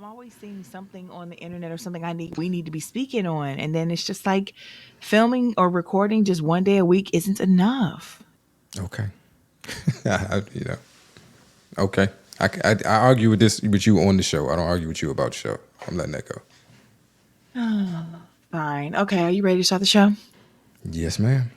I'm always seeing something on the internet or something we need to be speaking on, and then it's just like filming or recording just one day a week isn't enough. Okay. Okay. I argue with this with you on the show. I don't argue with you about the show. I'm letting that go. Fine. Okay, are you ready to start the show? Yes, ma'am.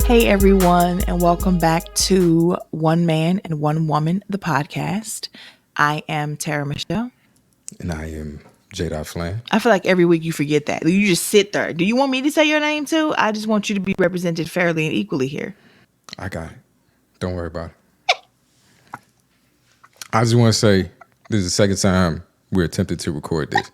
Hey everyone, and welcome back to One Man and One Woman, the podcast. I am Tara Michelle. And I am J. Flan. I feel like every week you forget that. You just sit there. Do you want me to say your name too? I just want you to be represented fairly and equally here. I got it. Don't worry about it. I just want to say this is the second time we're attempting to record this.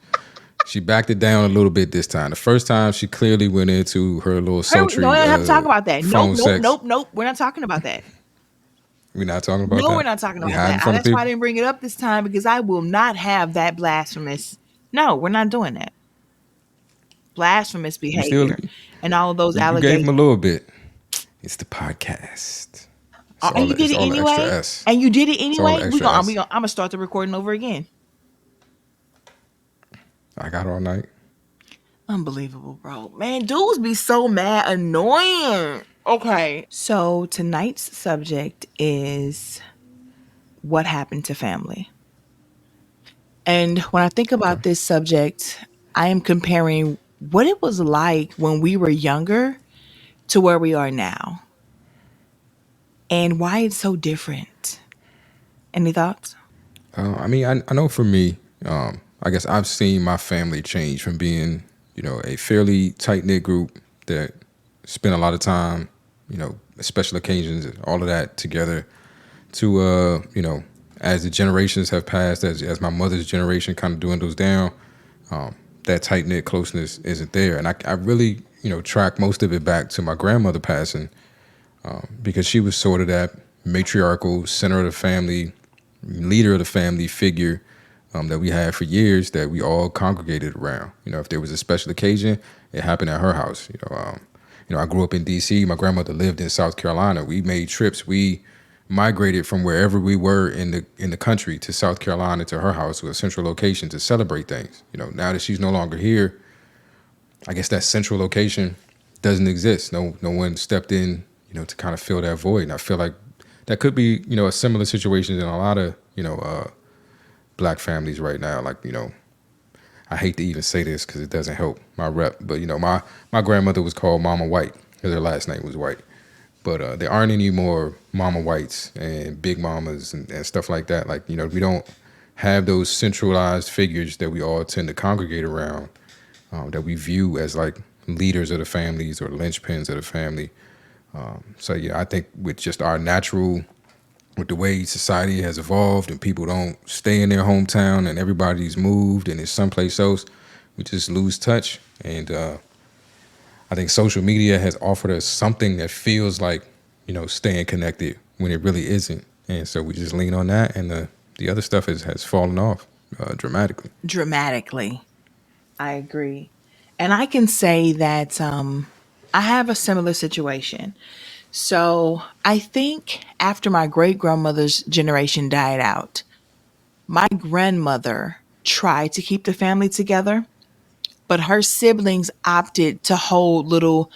She backed it down a little bit this time. The first time she clearly went into her little sultry. No, I don't have to talk about that. Nope. We're not talking about that. We're not talking about that? No, we're not talking about that. That's why I didn't bring it up this time, because I will not have that blasphemous. No, we're not doing that. Blasphemous behavior and all of those allegations. You gave him a little bit. It's the podcast. And you did it anyway. And you did it anyway. I'm gonna start the recording over again. I got all night. Unbelievable, bro. Man, dudes be so mad annoying. Okay. So tonight's subject is what happened to family. And when I think about this subject, I am comparing what it was like when we were younger to where we are now. And why it's so different. Any thoughts? I know for me, I guess I've seen my family change from being, a fairly tight-knit group that spent a lot of time, special occasions, all of that together to, as the generations have passed, as my mother's generation kind of dwindles down, that tight-knit closeness isn't there. And I really, track most of it back to my grandmother passing because she was sort of that matriarchal center of the family, leader of the family figure that we had for years that we all congregated around. If there was a special occasion, it happened at her house. I grew up in D.C. My grandmother lived in South Carolina. We made trips. We migrated from wherever we were in the country to South Carolina to her house, to a central location to celebrate things. Now that she's no longer here, I guess that central location doesn't exist. No one stepped in, to kind of fill that void. And I feel like that could be, a similar situation in a lot of, Black families right now. Like, I hate to even say this because it doesn't help my rep, but my grandmother was called Mama White because her last name was White. But there aren't any more Mama Whites and Big Mamas and stuff like that. Like, we don't have those centralized figures that we all tend to congregate around that we view as like leaders of the families or linchpins of the family. I think with just our natural, with the way society has evolved and people don't stay in their hometown and everybody's moved and is someplace else, we just lose touch. And I think social media has offered us something that feels like, staying connected when it really isn't. And so we just lean on that, and the other stuff has fallen off dramatically. Dramatically. I agree. And I can say that I have a similar situation. So I think after my great-grandmother's generation died out, my grandmother tried to keep the family together, but her siblings opted to hold little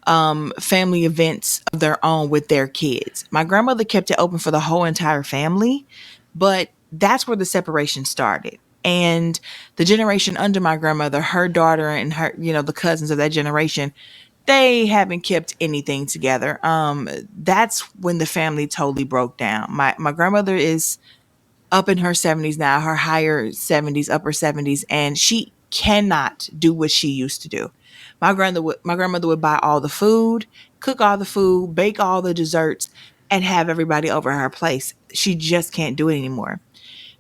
family events of their own with their kids. My grandmother kept it open for the whole entire family, but that's where the separation started. And the generation under my grandmother, her daughter and her, the cousins of that generation, they haven't kept anything together. That's when the family totally broke down. My grandmother is up in her 70s now, her higher 70s, upper 70s, and she cannot do what she used to do. My grandmother would buy all the food, cook all the food, bake all the desserts, and have everybody over at her place. She just can't do it anymore.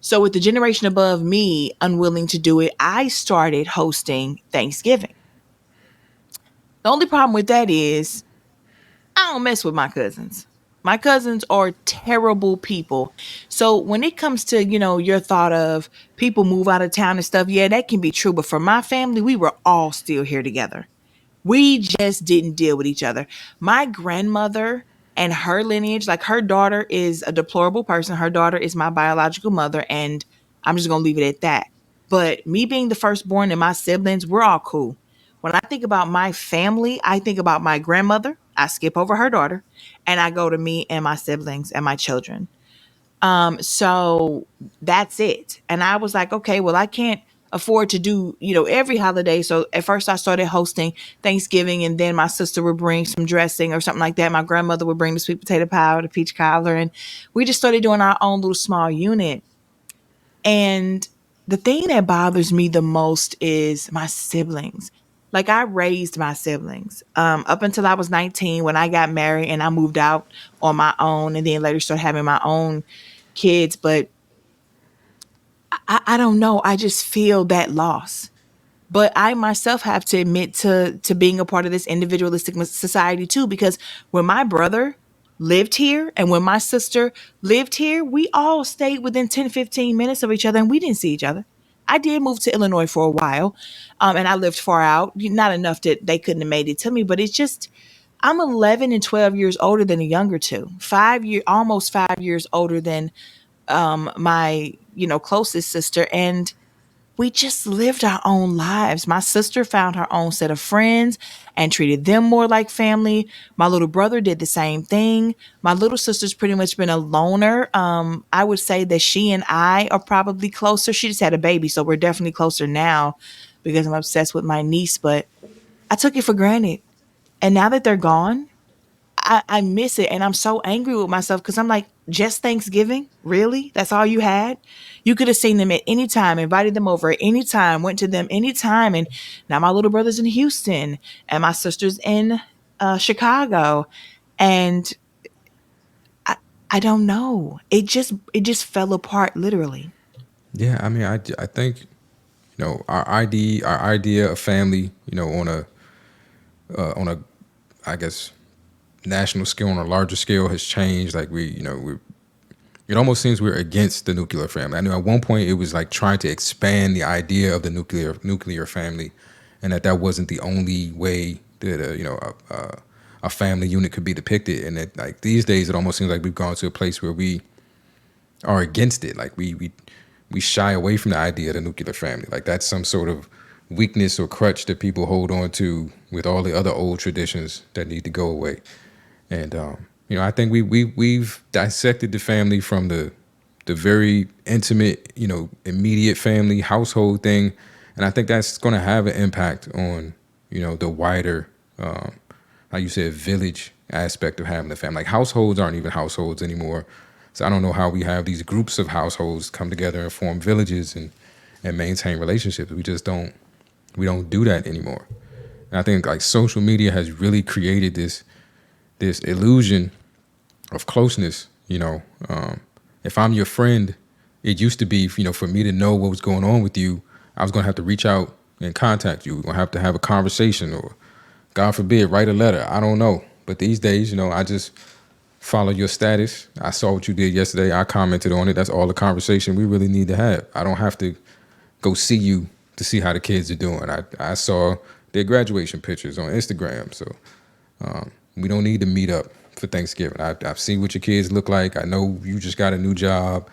So with the generation above me unwilling to do it, I started hosting Thanksgiving. The only problem with that is I don't mess with my cousins. My cousins are terrible people. So when it comes to, your thought of people move out of town and stuff, yeah, that can be true. But for my family, we were all still here together. We just didn't deal with each other. My grandmother and her lineage, like her daughter is a deplorable person. Her daughter is my biological mother, and I'm just going to leave it at that. But me being the firstborn and my siblings, we're all cool. When I think about my family, I think about my grandmother. I skip over her daughter, and I go to me and my siblings and my children. So that's it. And I was like, okay, well, I can't afford to do, every holiday. So at first I started hosting Thanksgiving, and then my sister would bring some dressing or something like that. My grandmother would bring the sweet potato pie or the peach cobbler. And we just started doing our own little small unit. And the thing that bothers me the most is my siblings. Like I raised my siblings up until I was 19 when I got married and I moved out on my own, and then later started having my own kids. But I don't know. I just feel that loss. But I myself have to admit to being a part of this individualistic society too, because when my brother lived here and when my sister lived here, we all stayed within 10-15 minutes of each other, and we didn't see each other. I did move to Illinois for a while, and I lived far out, not enough that they couldn't have made it to me. But it's just, I'm 11 and 12 years older than the younger two, almost 5 years older than my closest sister, and we just lived our own lives. My sister found her own set of friends and treated them more like family. My little brother did the same thing. My little sister's pretty much been a loner. I would say that she and I are probably closer. She just had a baby, so we're definitely closer now because I'm obsessed with my niece, but I took it for granted. And now that they're gone, I miss it, and I'm so angry with myself because I'm like, just Thanksgiving? Really? That's all you had? You could have seen them at any time, invited them over at any time, went to them any time. And now my little brother's in Houston and my sister's in Chicago. And I, I don't know. It just fell apart literally. Yeah, I mean, I think our idea of family, on a I guess national scale, on a larger scale, has changed. Like we it almost seems we're against the nuclear family. I know at one point it was like trying to expand the idea of the nuclear family, and that wasn't the only way that a family unit could be depicted. And that, like, these days it almost seems like we've gone to a place where we are against it. Like we shy away from the idea of the nuclear family. Like that's some sort of weakness or crutch that people hold on to with all the other old traditions that need to go away. And I think we've dissected the family from the very intimate, immediate family household thing, and I think that's going to have an impact on the wider, like you said, village aspect of having a family. Like households aren't even households anymore, so I don't know how we have these groups of households come together and form villages and maintain relationships. We don't do that anymore. And I think like social media has really created this illusion of closeness. If I'm your friend, it used to be, for me to know what was going on with you, I was going to have to reach out and contact you. We're going to have a conversation, or God forbid, write a letter. I don't know. But these days, I just follow your status. I saw what you did yesterday. I commented on it. That's all the conversation we really need to have. I don't have to go see you to see how the kids are doing. I saw their graduation pictures on Instagram. So we don't need to meet up for Thanksgiving. I've seen what your kids look like. I know you just got a new job.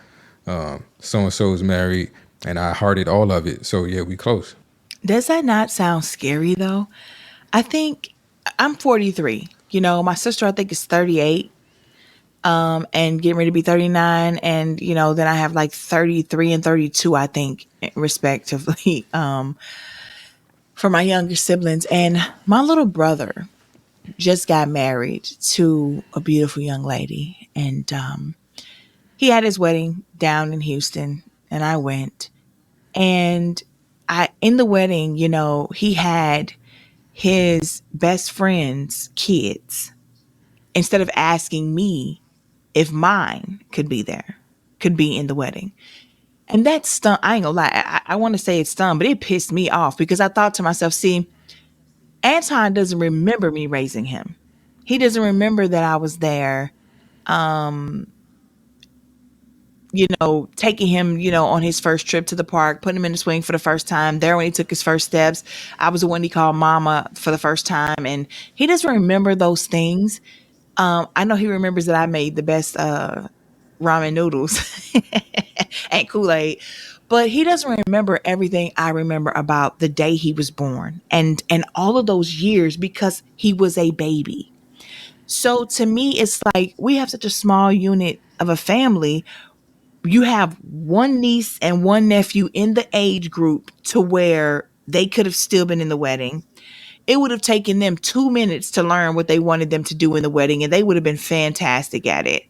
So-and-so is married, and I hearted all of it. So yeah, we close. Does that not sound scary though? I think I'm 43. My sister I think is 38. And getting ready to be 39. And, then I have like 33 and 32, I think, respectively, for my younger siblings. And my little brother just got married to a beautiful young lady. And he had his wedding down in Houston, and I went. And in the wedding, he had his best friend's kids, instead of asking me if mine could be in the wedding. And that stung. I ain't gonna lie. I want to say it stung, but it pissed me off because I thought to myself, see, Anton doesn't remember me raising him. He doesn't remember that I was there Taking him, on his first trip to the park, putting him in the swing for the first time. There, when he took his first steps, I was the one he called mama for the first time. And he doesn't remember those things. I know he remembers that I made the best ramen noodles and Kool-Aid, but he doesn't remember everything I remember about the day he was born and all of those years because he was a baby. So to me, it's like we have such a small unit of a family. You have one niece and one nephew in the age group to where they could have still been in the wedding. It would have taken them 2 minutes to learn what they wanted them to do in the wedding, and they would have been fantastic at it.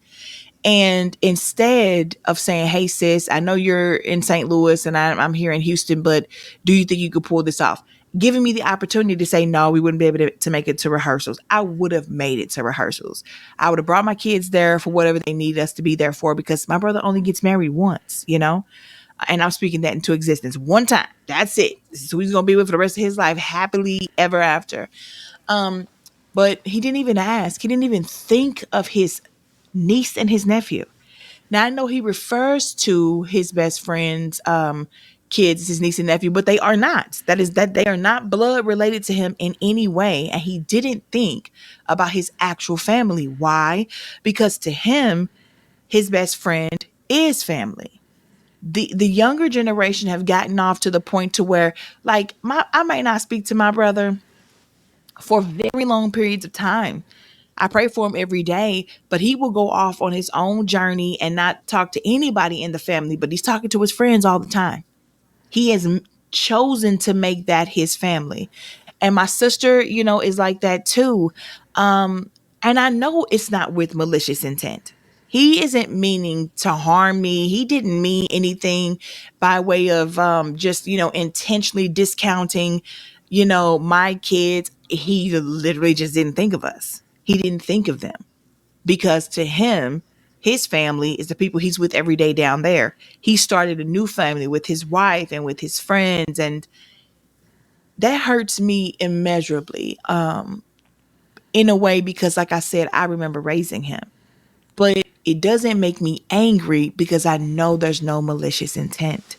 And instead of saying, "Hey, sis, I know you're in St. Louis and I'm here in Houston, but do you think you could pull this off?" Giving me the opportunity to say, "No, we wouldn't be able to make it to rehearsals." I would have made it to rehearsals. I would have brought my kids there for whatever they needed us to be there for because my brother only gets married once, And I'm speaking that into existence one time. That's it. This is who he's going to be with for the rest of his life, happily ever after. But he didn't even ask. He didn't even think of his niece and his nephew. Now I know he refers to his best friend's kids, his niece and nephew, but they are not. That they are not blood related to him in any way. And he didn't think about his actual family. Why? Because to him, his best friend is family. The younger generation have gotten off to the point to where, like, I might not speak to my brother for very long periods of time. I pray for him every day, but he will go off on his own journey and not talk to anybody in the family, but he's talking to his friends all the time. He has chosen to make that his family. And my sister, is like that too. And I know it's not with malicious intent. He isn't meaning to harm me. He didn't mean anything by way of just, intentionally discounting, my kids. He literally just didn't think of us. He didn't think of them because to him, his family is the people he's with every day down there. He started a new family with his wife and with his friends. And that hurts me immeasurably in a way because, like I said, I remember raising him. But it doesn't make me angry because I know there's no malicious intent.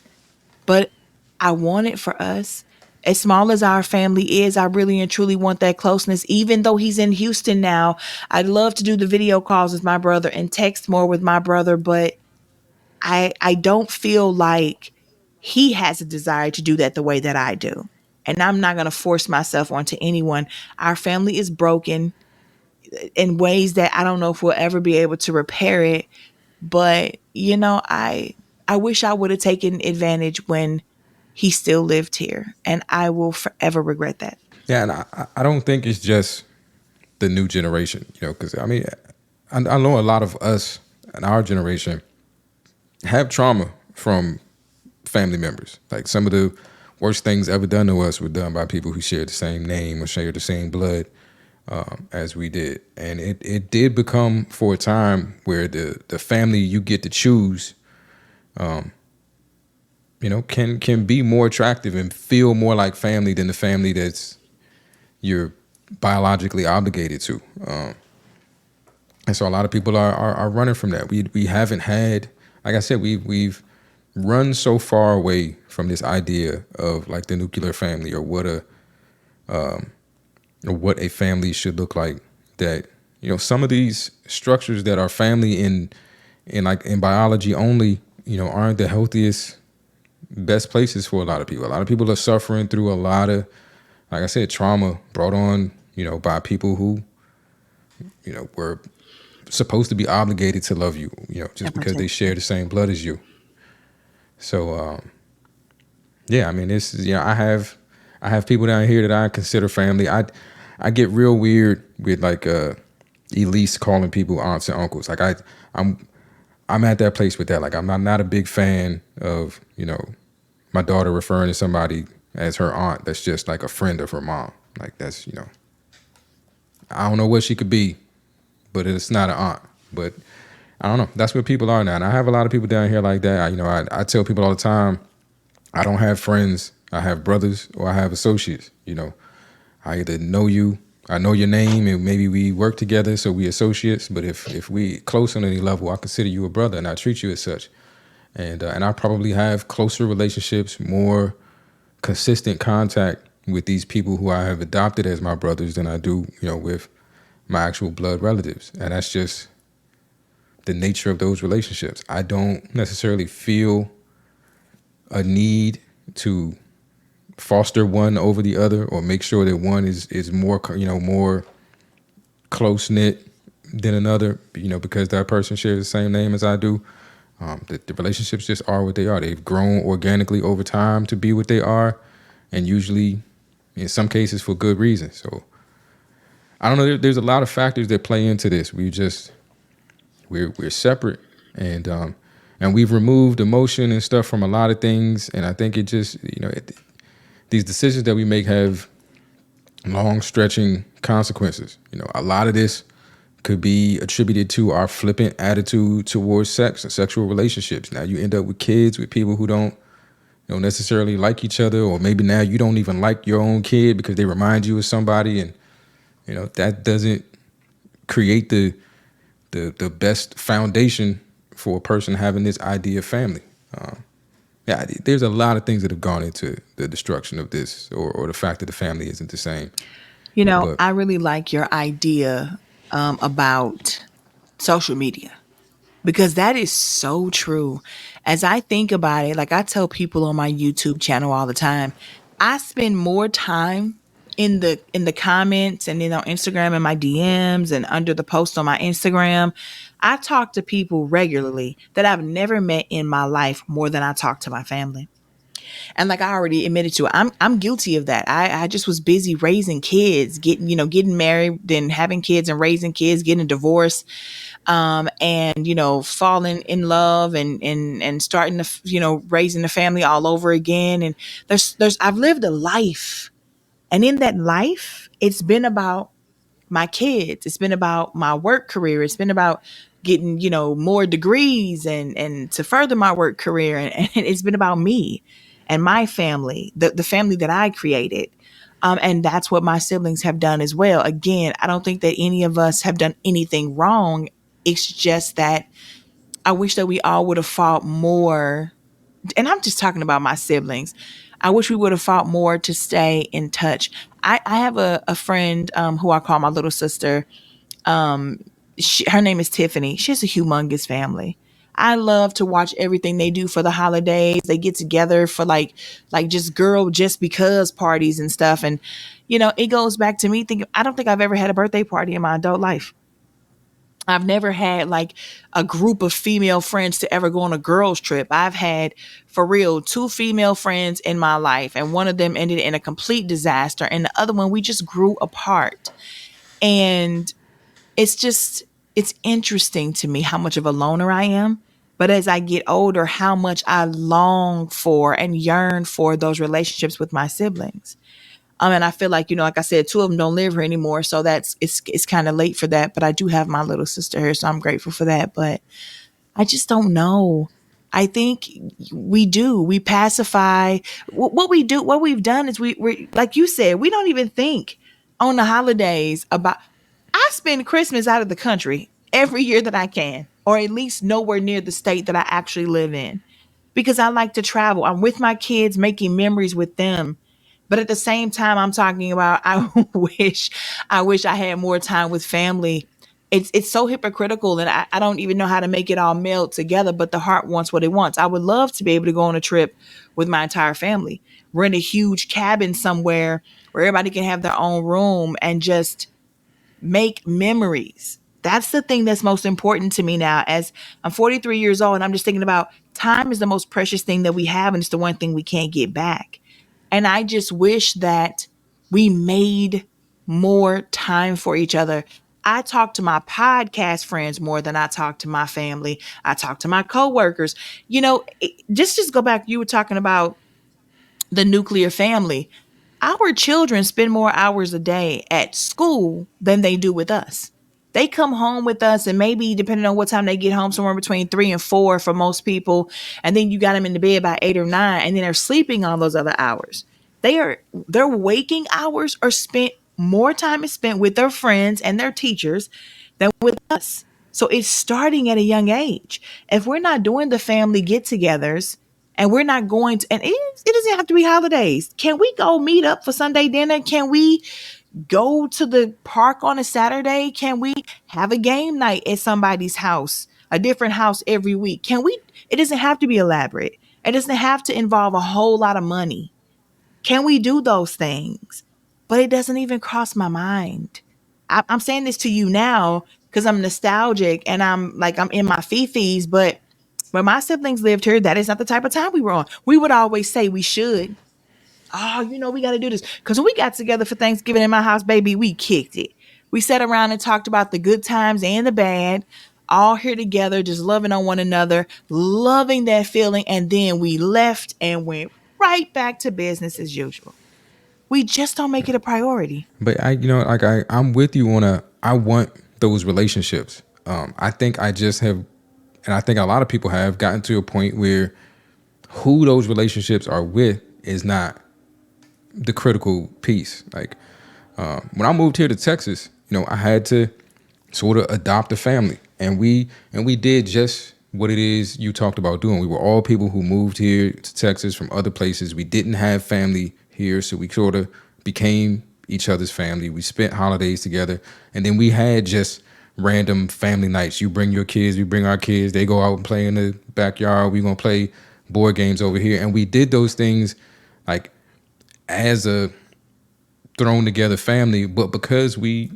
But I want it for us. As small as our family is, I really and truly want that closeness. Even though he's in Houston now, I'd love to do the video calls with my brother and text more with my brother, but I don't feel like he has a desire to do that the way that I do. And I'm not going to force myself onto anyone. Our family is broken in ways that I don't know if we'll ever be able to repair it. But, I wish I would have taken advantage when he still lived here. And I will forever regret that. Yeah, and I don't think it's just the new generation, because I mean, I know a lot of us in our generation have trauma from family members. Like some of the worst things ever done to us were done by people who shared the same name or shared the same blood as we did. And it did become for a time where the family you get to choose, can be more attractive and feel more like family than the family that's you're biologically obligated to. And so a lot of people are running from that. We haven't had, like I said, we've run so far away from this idea of like the nuclear family or what a family should look like, that some of these structures that are family in biology only aren't the healthiest, best places for a lot of people. A lot of people are suffering through a lot of, like I said, trauma brought on by people who were supposed to be obligated to love you, just because they share the same blood as you. So yeah, I mean, this is, I have people down here that I consider family. I get real weird with like Elise calling people aunts and uncles. Like I'm at that place with that. Like I'm not a big fan of my daughter referring to somebody as her aunt that's just like a friend of her mom. Like that's I don't know what she could be, but it's not an aunt. But I don't know. That's what people are now. And I have a lot of people down here like that. I tell people all the time, I don't have friends. I have brothers or I have associates. I either know you I know your name and maybe we work together, so we associates. But if we close on any level, I consider you a brother and I treat you as such. And I probably have closer relationships, more consistent contact with these people who I have adopted as my brothers than I do, with my actual blood relatives. And that's just the nature of those relationships. I don't necessarily feel a need to foster one over the other or make sure that one is more close knit than another, because that person shares the same name as I do. The relationships just are what they are. They've grown organically over time to be what they are, and usually, in some cases, for good reason. So I don't know. There's a lot of factors that play into this. We're separate, and we've removed emotion and stuff from a lot of things. And I think it just these decisions that we make have long stretching consequences. A lot of this could be attributed to our flippant attitude towards sex and sexual relationships. Now you end up with kids with people who don't necessarily like each other, or maybe now you don't even like your own kid because they remind you of somebody, and that doesn't create the best foundation for a person having this idea of family. There's a lot of things that have gone into the destruction of this, or the fact that the family isn't the same. But I really like your idea about social media because that is so true. As I think about it, like I tell people on my YouTube channel all the time, I spend more time in the comments and on Instagram and my DMs and under the post on my Instagram. I talk to people regularly that I've never met in my life more than I talk to my family. And like I already admitted to, I'm guilty of that. I just was busy raising kids, getting married, then having kids and raising kids, getting a divorce, and falling in love and starting to raising the family all over again. And there's I've lived a life, and in that life, it's been about my kids. It's been about my work career. It's been about getting, more degrees and to further my work career. And it's been about me and my family, the family that I created. And that's what my siblings have done as well. Again, I don't think that any of us have done anything wrong. It's just that I wish that we all would have fought more. And I'm just talking about my siblings. I wish we would have fought more to stay in touch. I have a friend who I call my little sister. Her name is Tiffany. She has a humongous family. I love to watch everything they do for the holidays. They get together for like just girl just because parties and stuff. And it goes back to me thinking I don't think I've ever had a birthday party in my adult life. I've never had like a group of female friends to ever go on a girls trip. I've had, for real, two female friends in my life, and one of them ended in a complete disaster, and the other one we just grew apart. And it's just it's interesting to me how much of a loner I am. But as I get older, how much I long for and yearn for those relationships with my siblings. And I feel like, like I said, two of them don't live here anymore. So it's kind of late for that. But I do have my little sister here. So I'm grateful for that. But I just don't know. I think we pacify what we do. What we've done is we like you said, we don't even think on the holidays about, I spend Christmas out of the country every year that I can, or at least nowhere near the state that I actually live in, because I like to travel. I'm with my kids, making memories with them. But at the same time, I'm talking about I wish I had more time with family. It's so hypocritical, and I don't even know how to make it all meld together. But the heart wants what it wants. I would love to be able to go on a trip with my entire family, rent a huge cabin somewhere where everybody can have their own room and just make memories. That's the thing that's most important to me now. As I'm 43 years old, and I'm just thinking about time is the most precious thing that we have, and it's the one thing we can't get back. And I just wish that we made more time for each other. I talk to my podcast friends more than I talk to my family. I talk to my coworkers. Just go back. You were talking about the nuclear family. Our children spend more hours a day at school than they do with us. They come home with us, and maybe depending on what time they get home, somewhere between 3 and 4 for most people. And then you got them in the bed by 8 or 9, and then they're sleeping all those other hours. Their waking hours are spent more time is spent with their friends and their teachers than with us. So it's starting at a young age. If we're not doing the family get togethers and we're not going to, and it doesn't have to be holidays. Can we go meet up for Sunday dinner? Can we go to the park on a Saturday? Can we have a game night at somebody's house, a different house every week? Can we? It doesn't have to be elaborate. It doesn't have to involve a whole lot of money. Can we do those things? But it doesn't even cross my mind. I'm saying this to you now because I'm nostalgic and I'm in my fifties. But when my siblings lived here, that is not the type of time we were on. We would always say we should. Oh, we got to do this. Because when we got together for Thanksgiving in my house, baby, we kicked it. We sat around and talked about the good times and the bad, all here together, just loving on one another, loving that feeling. And then we left and went right back to business as usual. We just don't make it a priority. But I'm with you on I want those relationships. I think I just have, and I think a lot of people have gotten to a point where who those relationships are with is not the critical piece. Like when I moved here to Texas, I had to sort of adopt a family, and we did just what it is you talked about doing. We were all people who moved here to Texas from other places. We didn't have family here, so we sort of became each other's family. We spent holidays together, and then we had just random family nights. You bring your kids, we bring our kids. They go out and play in the backyard. We're gonna play board games over here, and we did those things like as a thrown together family, but because we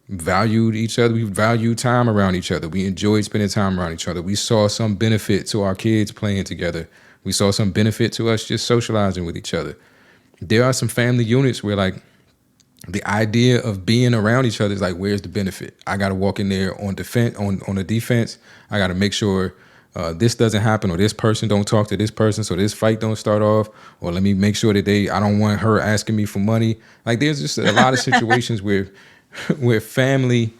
valued each other, we valued time around each other, we enjoyed spending time around each other, we saw some benefit to our kids playing together, we saw some benefit to us just socializing with each other. There are some family units where like the idea of being around each other is like, where's the benefit? I got to walk in there on the defense. I got to make sure this doesn't happen, or this person don't talk to this person, so this fight don't start off, or let me make sure that I don't want her asking me for money. Like there's just a lot of situations where family,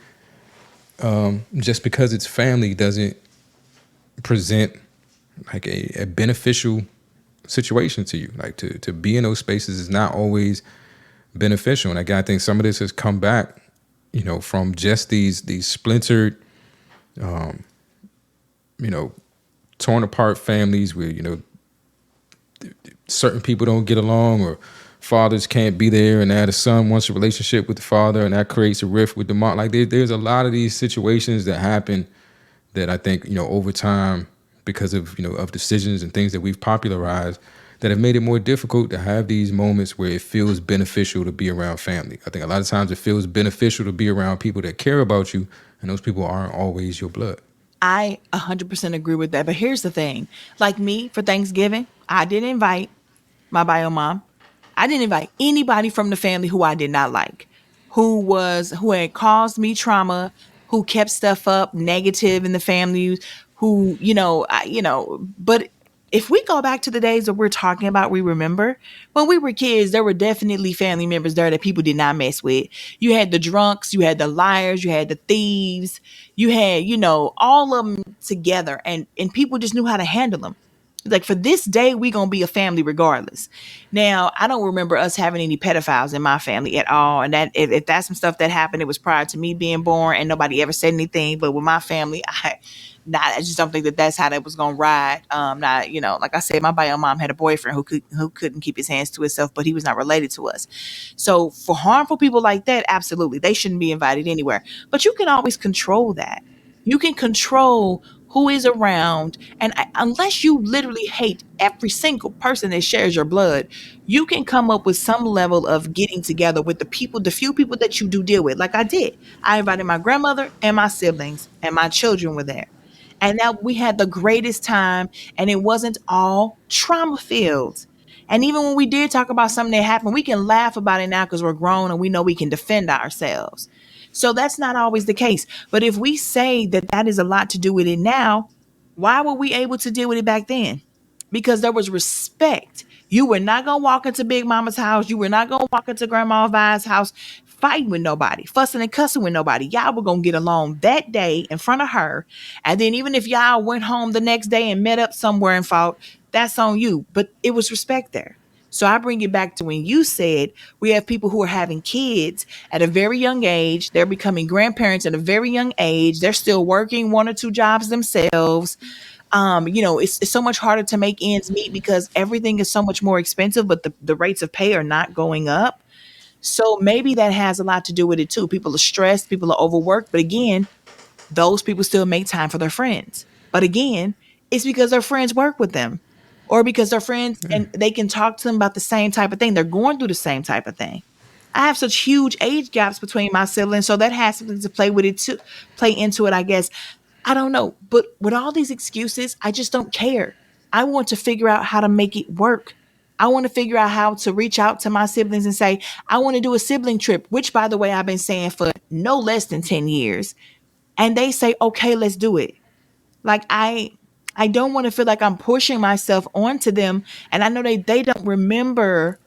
just because it's family, doesn't present like a beneficial situation to you. Like to be in those spaces is not always beneficial. And I think some of this has come back, from just these splintered, torn apart families where, certain people don't get along, or fathers can't be there, and now the son wants a relationship with the father, and that creates a rift with the mom. Like there's a lot of these situations that happen that I think, over time, because of, of decisions and things that we've popularized, that have made it more difficult to have these moments where it feels beneficial to be around family. I think a lot of times it feels beneficial to be around people that care about you, and those people aren't always your blood. I 100% agree with that. But here's the thing. Like me, for Thanksgiving, I didn't invite my bio mom. I didn't invite anybody from the family who I did not like, who had caused me trauma, who kept stuff up negative in the family, who, but if we go back to the days that we're talking about, we remember when we were kids, there were definitely family members there that people did not mess with. You had the drunks, you had the liars, you had the thieves, you had, all of them together, and people just knew how to handle them. Like, for this day, we gonna be a family regardless. Now, I don't remember us having any pedophiles in my family at all. And that if that's some stuff that happened, it was prior to me being born, and nobody ever said anything. But with my family, I just don't think that that's how that was gonna ride. Not, like I said, my bio mom had a boyfriend who couldn't keep his hands to himself, but he was not related to us. So for harmful people like that, absolutely, they shouldn't be invited anywhere. But you can always control that. You can control who is around, and unless you literally hate every single person that shares your blood, you can come up with some level of getting together with the few people that you do deal with. Like I did, I invited my grandmother and my siblings, and my children were there, and now we had the greatest time, and it wasn't all trauma filled. And even when we did talk about something that happened, we can laugh about it now because we're grown and we know we can defend ourselves. So that's not always the case. But if we say that that is a lot to do with it now, why were we able to deal with it back then? Because there was respect. You were not going to walk into Big Mama's house. You were not going to walk into Grandma Vi's house fighting with nobody, fussing and cussing with nobody. Y'all were going to get along that day in front of her. And then even if y'all went home the next day and met up somewhere and fought, that's on you. But it was respect there. So I bring it back to when you said we have people who are having kids at a very young age. They're becoming grandparents at a very young age. They're still working one or two jobs themselves. It's so much harder to make ends meet because everything is so much more expensive, but the rates of pay are not going up. So maybe that has a lot to do with it too. People are stressed, people are overworked, but again, those people still make time for their friends. But again, it's because their friends work with them or because they're friends and they can talk to them about the same type of thing. They're going through the same type of thing. I have such huge age gaps between my siblings, so that has something to play with it too, play into it, I guess. I don't know, but with all these excuses, I just don't care. I want to figure out how to make it work. I want to figure out how to reach out to my siblings and say, I want to do a sibling trip, which by the way, I've been saying for no less than 10 years. And they say, okay, let's do it. Like I don't want to feel like I'm pushing myself onto them. And I know they don't remember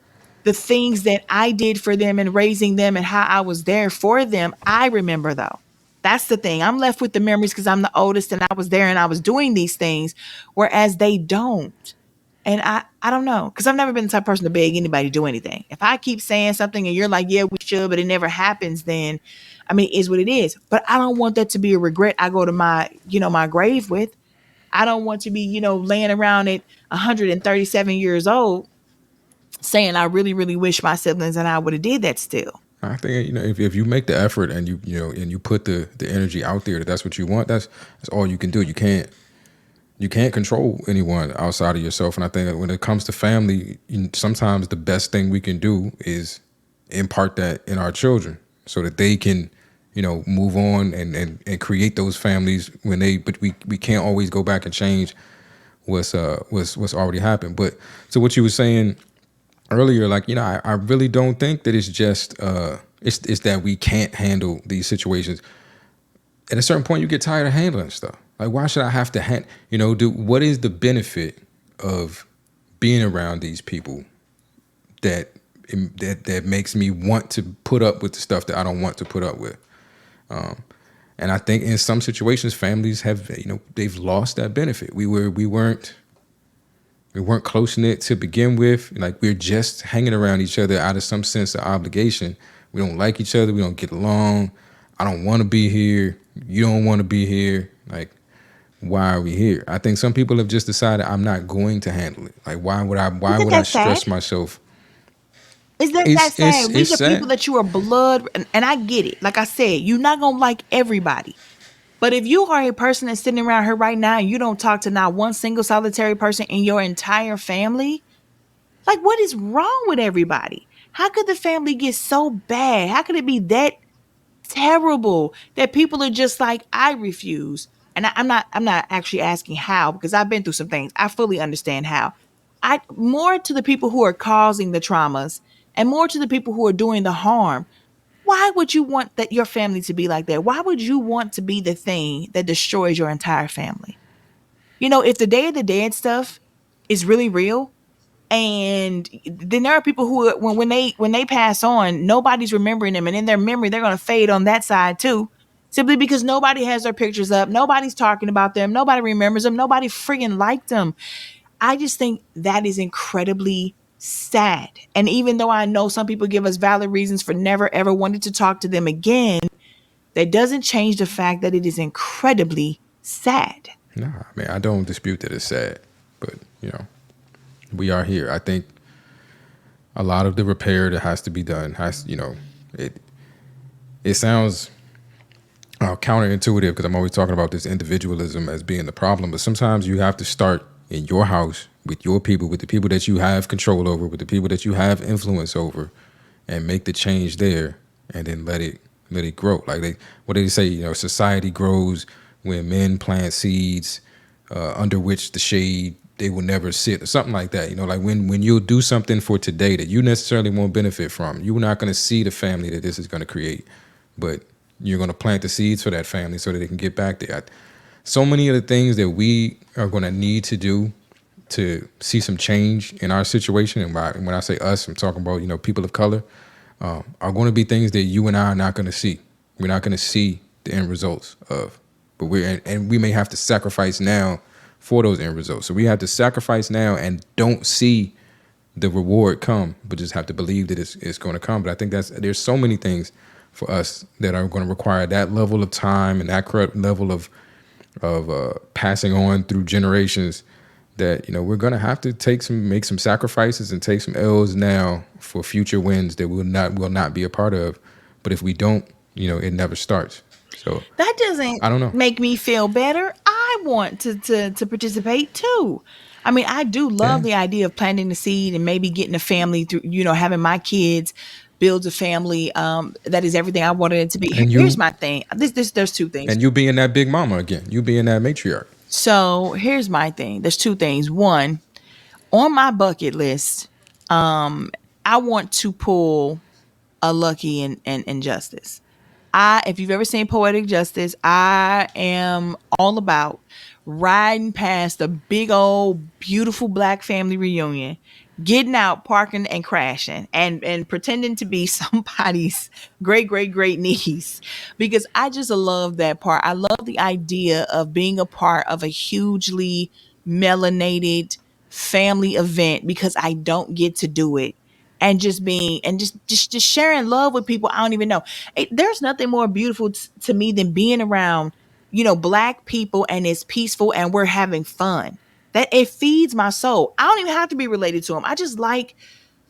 the things that I did for them and raising them and how I was there for them. I remember though. That's the thing. I'm left with the memories because I'm the oldest and I was there and I was doing these things, whereas they don't. And I don't know, because I've never been the type of person to beg anybody to do anything. If I keep saying something and you're like, yeah, we should, but it never happens, then I mean, it is what it is. But I don't want that to be a regret I go to my grave with. I don't want to be, laying around at 137 years old saying I really, really wish my siblings and I would have did that still. I think if you make the effort and you put the energy out there that that's what you want, that's all you can do. You can't control anyone outside of yourself. And I think that when it comes to family, sometimes the best thing we can do is impart that in our children so that they can, move on and create those families but we can't always go back and change what's already happened. But to what you were saying earlier, like, I really don't think that it's just, it's that we can't handle these situations. At a certain point, you get tired of handling stuff. Like, why should I have to what is the benefit of being around these people that makes me want to put up with the stuff that I don't want to put up with? And I think in some situations, families have, they've lost that benefit. We weren't close knit to begin with. Like, we're just hanging around each other out of some sense of obligation. We don't like each other. We don't get along. I don't want to be here. You don't want to be here. Like, why are we here? I think some people have just decided I'm not going to handle it. Like, why would Isn't I that sad? stress myself? Isn't that sad? It's These are people sad. that you are blood, and I get it. Like I said, you're not gonna like everybody. But if you are a person that's sitting around here right now and you don't talk to not one single solitary person in your entire family, like what is wrong with everybody? How could the family get so bad? How could it be that terrible that people are just like, I refuse? And I'm not actually asking how because I've been through some things. I fully understand how. I more to the people who are causing the traumas and more to the people who are doing the harm. Why would you want that your family to be like that? Why would you want to be the thing that destroys your entire family? If the Day of the Dead stuff is really real, and then there are people who when they pass on, nobody's remembering them, and in their memory, they're gonna fade on that side too, simply because nobody has their pictures up, nobody's talking about them, nobody remembers them, nobody friggin' liked them. I just think that is incredibly sad. And even though I know some people give us valid reasons for never ever wanting to talk to them again, that doesn't change the fact that it is incredibly sad. Nah, I mean, I don't dispute that it's sad, but we are here. I think a lot of the repair that has to be done it sounds counterintuitive because I'm always talking about this individualism as being the problem, but sometimes you have to start in your house with your people, with the people that you have control over, with the people that you have influence over, and make the change there, and then let it grow. Like what they say, society grows when men plant seeds under which the shade they will never sit, or something like that. Like when you'll do something for today that you necessarily won't benefit from, you're not going to see the family that this is going to create, but you're going to plant the seeds for that family so that they can get back there. So many of the things that we are going to need to do to see some change in our situation, and when I say us, I'm talking about people of color, are going to be things that you and I are not going to see. We're not going to see the end results of, but we may have to sacrifice now for those end results. So we have to sacrifice now and don't see the reward come, but just have to believe that it's going to come. But I think there's so many things for us that are going to require that level of time and that correct level of passing on through generations, that we're going to have to make some sacrifices and take some L's now for future wins that will not be a part of. But if we don't, it never starts. So That doesn't I don't know. make me feel better. I want to participate too. I mean, I do love Yeah. the idea of planting the seed and maybe getting a family through, having my kids build a family. That is everything I wanted it to be. And Here's you my thing. There's two things. and you being that big mama again, you being that matriarch. So here's my thing. There's two things. One, on my bucket list, I want to pull a Lucky and Justice. If you've ever seen Poetic Justice, I am all about riding past a big old beautiful black family reunion, getting out, parking and crashing and pretending to be somebody's great niece, because I just love that part. I love the idea of being a part of a hugely melanated family event because I don't get to do it, and just being and just sharing love with people I don't even know. There's nothing more beautiful to me than being around, black people, and it's peaceful and we're having fun. That it feeds my soul. I don't even have to be related to them. I just like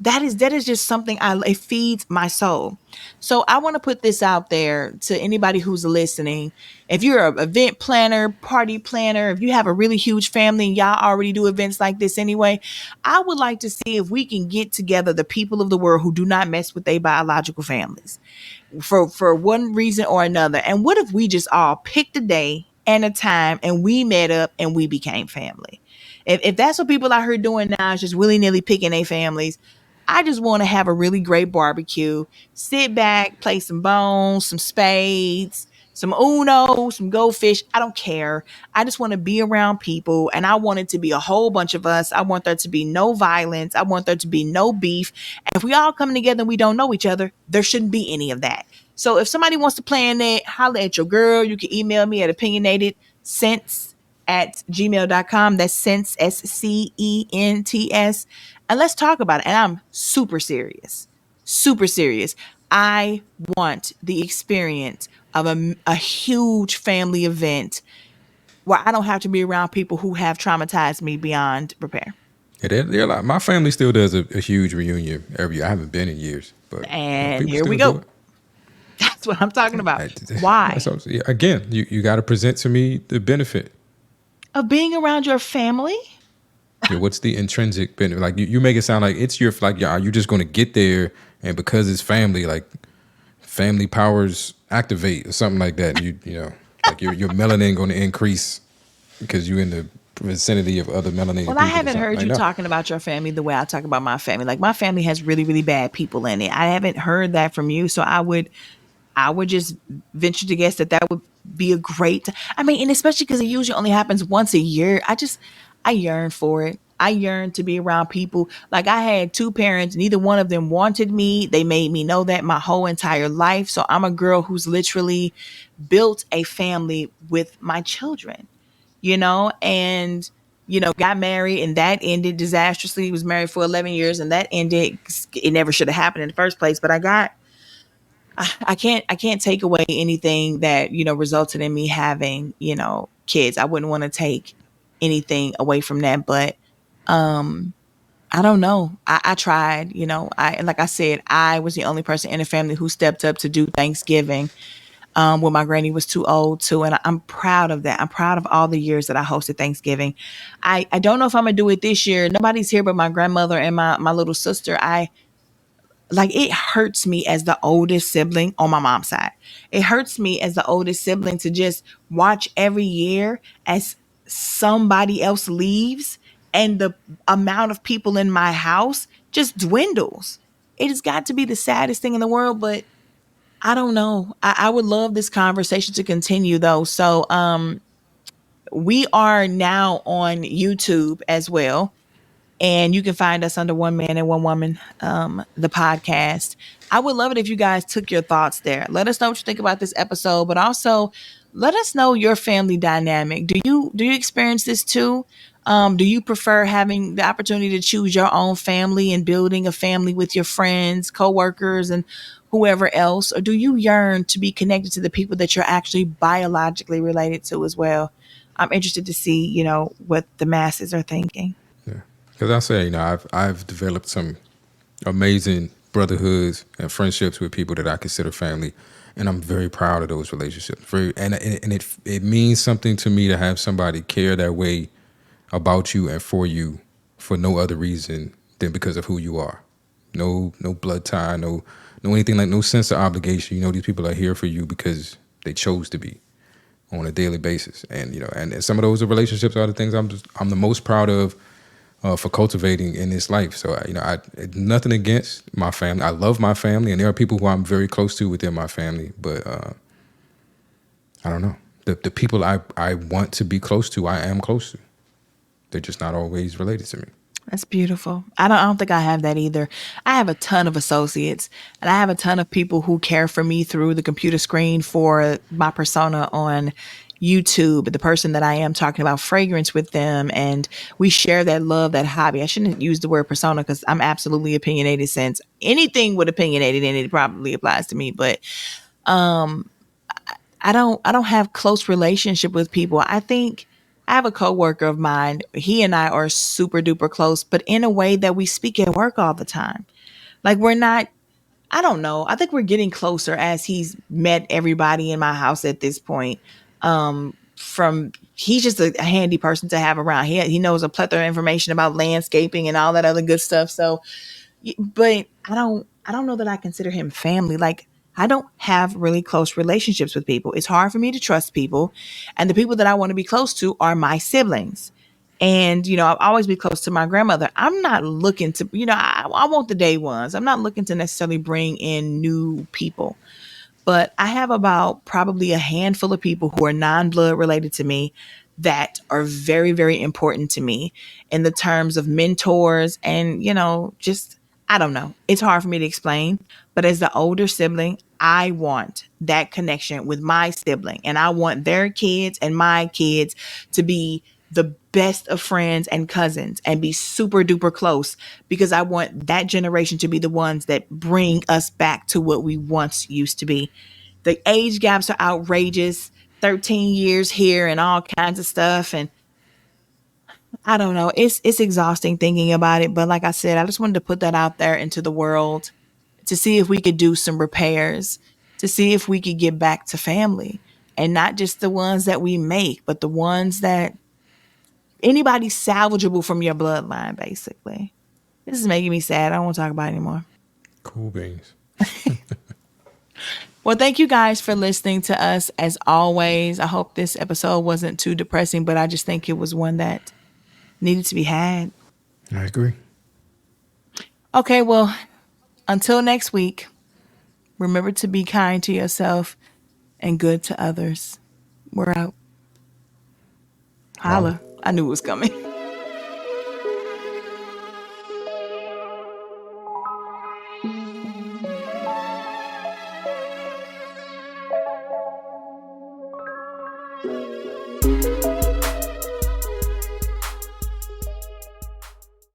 that is just something it feeds my soul. So I want to put this out there to anybody who's listening. If you're an event planner, party planner, if you have a really huge family and y'all already do events like this anyway, I would like to see if we can get together the people of the world who do not mess with their biological families for one reason or another. And what if we just all picked a day and a time and we met up and we became family? If that's what people out here doing now, is just willy-nilly picking their families, I just want to have a really great barbecue, sit back, play some bones, some spades, some Uno, some goldfish. I don't care. I just want to be around people, and I want it to be a whole bunch of us. I want there to be no violence. I want there to be no beef. And if we all come together and we don't know each other, there shouldn't be any of that. So if somebody wants to plan that, holler at your girl. You can email me at opinionatedsense@gmail.com. That's sense, SCENTS. And let's talk about it. And I'm super serious. Super serious. I want the experience of a huge family event where I don't have to be around people who have traumatized me beyond repair. Yeah, they're like, my family still does a huge reunion every year. I haven't been in years, but And people here we still do go. That's what I'm talking about. it. Why? So, yeah, again, you got to present to me the benefit. Of being around your family? Yeah, what's the intrinsic benefit? Like you make it sound like it's your like, yeah, are you just going to get there and because it's family, like family powers activate or something like that? Like your melanin going to increase because you're in the vicinity of other melanated Well, people I or haven't something heard like you that. talking about your family the way I talk about my family. Like my family has really, really bad people in it. I haven't heard that from you, so I would just venture to guess that would be a great. I mean, and especially because it usually only happens once a year. I yearn for it. I yearn to be around people. Like I had two parents, neither one of them wanted me. They made me know that my whole entire life. So I'm a girl who's literally built a family with my children, and got married and that ended disastrously. Was married for 11 years and that ended. It never should have happened in the first place, but I can't take away anything that resulted in me having kids. I wouldn't want to take anything away from that, but I don't know. I tried. I like I said, I was the only person in the family who stepped up to do Thanksgiving when my granny was too old too, and I'm proud of that. I'm proud of all the years that I hosted Thanksgiving. I don't know if I'm gonna do it this year. Nobody's here but my grandmother and my little sister. I like it hurts me as the oldest sibling on my mom's side. It hurts me as the oldest sibling to just watch every year as somebody else leaves and the amount of people in my house just dwindles. It has got to be the saddest thing in the world, but I don't know. I would love this conversation to continue though. So we are now on YouTube as well. And you can find us under One Man and One Woman, the podcast. I would love it if you guys took your thoughts there. Let us know what you think about this episode, but also let us know your family dynamic. Do you experience this too? Do you prefer having the opportunity to choose your own family and building a family with your friends, coworkers, and whoever else, or do you yearn to be connected to the people that you're actually biologically related to as well? I'm interested to see, what the masses are thinking. Yeah, because I say, I've developed some amazing brotherhoods and friendships with people that I consider family, and I'm very proud of those relationships. And it means something to me to have somebody care that way about you and for you for no other reason than because of who you are. No blood tie, no anything, like no sense of obligation. These people are here for you because they chose to be on a daily basis, and some of those relationships are the things I'm the most proud of for cultivating in this life. So I nothing against my family. I love my family, and there are people who I'm very close to within my family. But I don't know, the people I want to be close to, I am close to. They're just not always related to me. That's beautiful. I don't think I have that either. I have a ton of associates and I have a ton of people who care for me through the computer screen for my persona on YouTube, the person that I am talking about fragrance with them, and we share that love, that hobby. I shouldn't use the word persona because I'm absolutely opinionated, since anything with opinionated in it probably applies to me. But I don't have close relationship with people. I think I have a coworker of mine. He and I are super duper close, but in a way that we speak at work all the time. Like we're not, I don't know. I think we're getting closer as he's met everybody in my house at this point. From he's just a handy person to have around. He knows a plethora of information about landscaping and all that other good stuff. So but I don't know that I consider him family. Like I don't have really close relationships with people. It's hard for me to trust people, and the people that I want to be close to are my siblings. And I've always been close to my grandmother. I'm not looking to, I want the day ones. I'm not looking to necessarily bring in new people, but I have about probably a handful of people who are non-blood related to me that are very, very important to me in the terms of mentors and, just, I don't know. It's hard for me to explain, but as the older sibling, I want that connection with my sibling, and I want their kids and my kids to be the best of friends and cousins and be super duper close, because I want that generation to be the ones that bring us back to what we once used to be. The age gaps are outrageous. 13 years here and all kinds of stuff, and I don't know. It's exhausting thinking about it, but like I said, I just wanted to put that out there into the world to see if we could do some repairs, to see if we could get back to family, and not just the ones that we make, but the ones that anybody salvageable from your bloodline, basically. This is making me sad. I don't want to talk about it anymore. Cool beans. Well, thank you guys for listening to us as always. I hope this episode wasn't too depressing, but I just think it was one that needed to be had. I agree. Okay, well, until next week, remember to be kind to yourself and good to others. We're out. Holla. Holla. I knew it was coming.